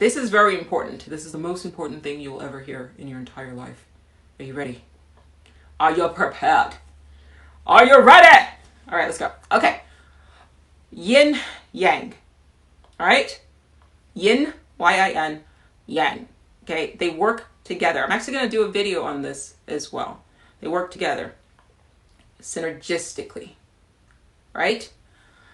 This is very important. This is the most important thing you'll ever hear in your entire life. Are you ready? Are you prepared? Are you ready? All right, let's go. Okay. Yin, yang. All right? Yin, Y-I-N, yang. Okay? They work together. I'm actually going to do a video on this as well. They work together synergistically. Right?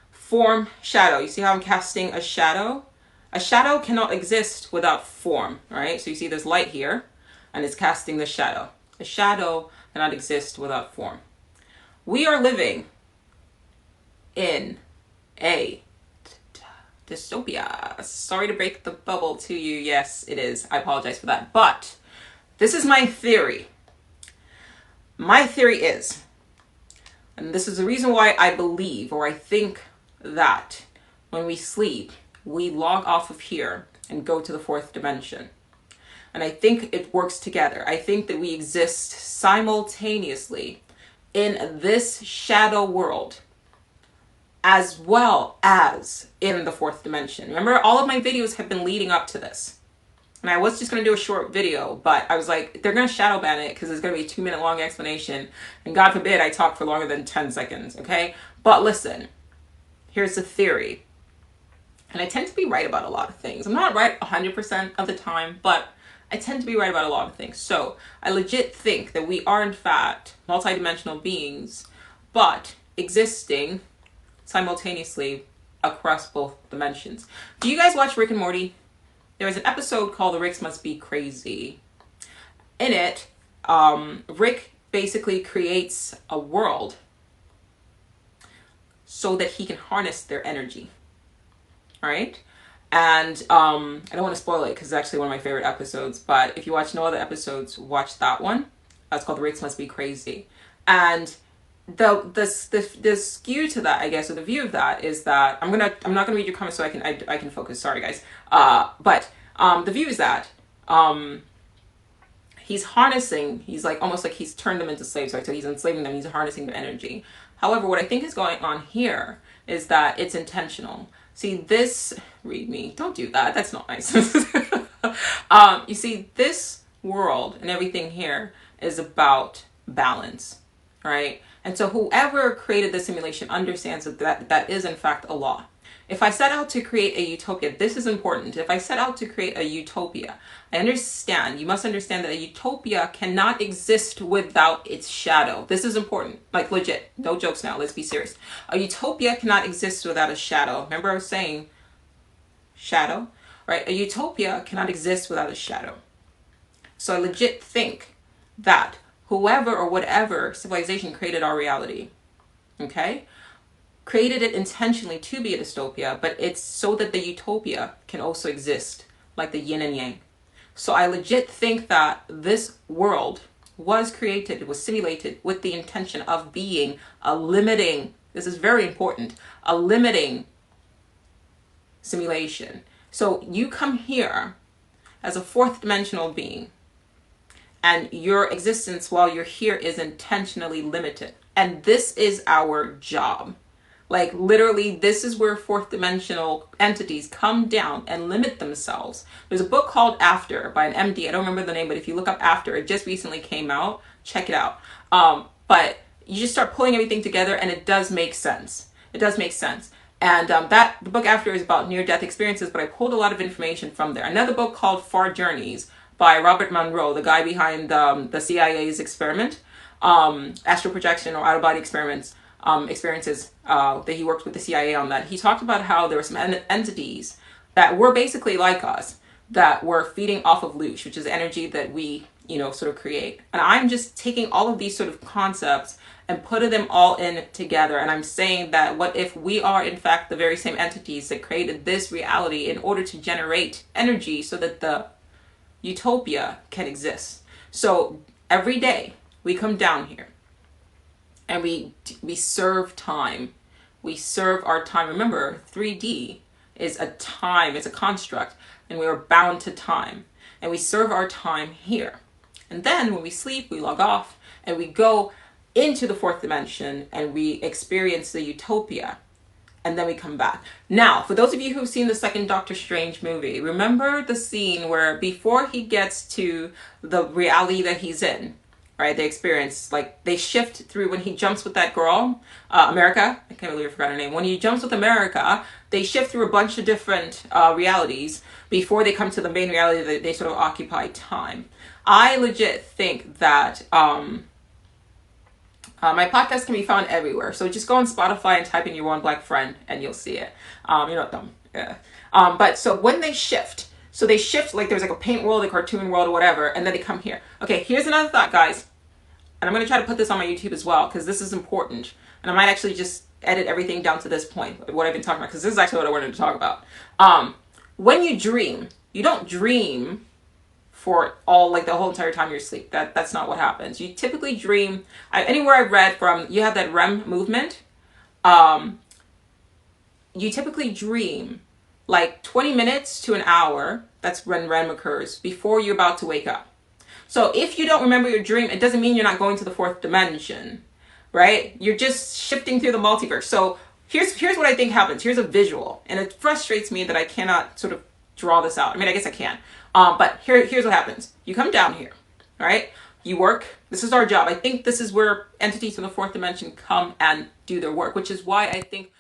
Form, shadow. You see how I'm casting a shadow? A shadow cannot exist without form, right? So you see this light here, and it's casting the shadow. A shadow cannot exist without form. We are living in a dystopia. Sorry to break the bubble to you. Yes, it is. I apologize for that. But this is my theory. My theory is, and this is the reason why I believe, or I think, that when we sleep, we log off of here and go to the fourth dimension. And I think it works together. I think that we exist simultaneously in this shadow world as well as in the fourth dimension. Remember, all of my videos have been leading up to this. And I was just going to do a short video, but I was like, they're going to shadow ban it because it's going to be a 2-minute long explanation. And God forbid I talk for longer than 10 seconds, okay? But listen, here's the theory. And I tend to be right about a lot of things. I'm not right 100% of the time, but I tend to be right about a lot of things. So I legit think that we are in fact multidimensional beings, but existing simultaneously across both dimensions. Do you guys watch Rick and Morty? There was an episode called The Ricks Must Be Crazy. In it, Rick basically creates a world so that he can harness their energy. All right? And I don't want to spoil it because it's actually one of my favorite episodes, but if you watch no other episodes, watch that one. That's called The Ricks Must Be Crazy. And the skew to that, I guess, or the view of that is that I'm not gonna read your comments so I can focus. Sorry, guys. But the view is that he's harnessing. He's like almost like he's turned them into slaves, right? So he's enslaving them. He's harnessing their energy. However, what I think is going on here is that it's intentional. See this. Read me. Don't do that. That's not nice. You see, this world and everything here is about balance, right? And so whoever created the simulation understands that is in fact a law. If I set out to create a utopia, this is important. If I set out to create a utopia, you must understand that a utopia cannot exist without its shadow. This is important, like legit, no jokes now, let's be serious. A utopia cannot exist without a shadow. Remember I was saying shadow, right? A utopia cannot exist without a shadow. So I legit think that whoever or whatever civilization created our reality, okay, created it intentionally to be a dystopia, but it's so that the utopia can also exist, like the yin and yang. So I legit think that this world was created, it was simulated with the intention of being a limiting, this is very important, a limiting simulation. So you come here as a fourth dimensional being, and your existence while you're here is intentionally limited. And this is our job. Like literally, this is where fourth dimensional entities come down and limit themselves. There's a book called After by an MD. I don't remember the name, but if you look up After, it just recently came out. Check it out. But you just start pulling everything together and it does make sense. It does make sense. And the book After is about near-death experiences, but I pulled a lot of information from there. Another book called Far Journeys by Robert Monroe, the guy behind the CIA's experiment, astral projection or out-of-body experiences that he worked with the CIA on that. He talked about how there were some entities that were basically like us that were feeding off of loosh, which is energy that we, sort of create. And I'm just taking all of these sort of concepts and putting them all in together. And I'm saying that what if we are in fact the very same entities that created this reality in order to generate energy so that the utopia can exist. So every day we come down here and we serve time. We serve our time. Remember, 3D is a time, it's a construct, and we are bound to time. And we serve our time here. And then when we sleep, we log off and we go into the fourth dimension and we experience the utopia and then we come back. Now, for those of you who've seen the second Doctor Strange movie, remember the scene where before he gets to the reality that he's in, right? They experience, like, they shift through when he jumps with that girl, America. I can't believe I forgot her name. When he jumps with America, they shift through a bunch of different realities before they come to the main reality that they sort of occupy time. I legit think that my podcast can be found everywhere. So just go on Spotify and type in Your One Black Friend and you'll see it. You're not dumb. Yeah. But so when they shift, so they shift, like there's like a paint world, a cartoon world, or whatever, and then they come here. Okay, here's another thought, guys. And I'm going to try to put this on my YouTube as well, because this is important. And I might actually just edit everything down to this point, what I've been talking about, because this is actually what I wanted to talk about. When you dream, you don't dream for all, like the whole entire time you're asleep. That's not what happens. You typically dream, anywhere I've read from, you have that REM movement. You typically dream like 20 minutes to an hour, that's when REM occurs, before you're about to wake up. So if you don't remember your dream, it doesn't mean you're not going to the fourth dimension, right? You're just shifting through the multiverse. So here's what I think happens. Here's a visual, and it frustrates me that I cannot sort of draw this out. I mean, I guess I can, but here's what happens. You come down here, right? You work. This is our job. I think this is where entities from the fourth dimension come and do their work, which is why I think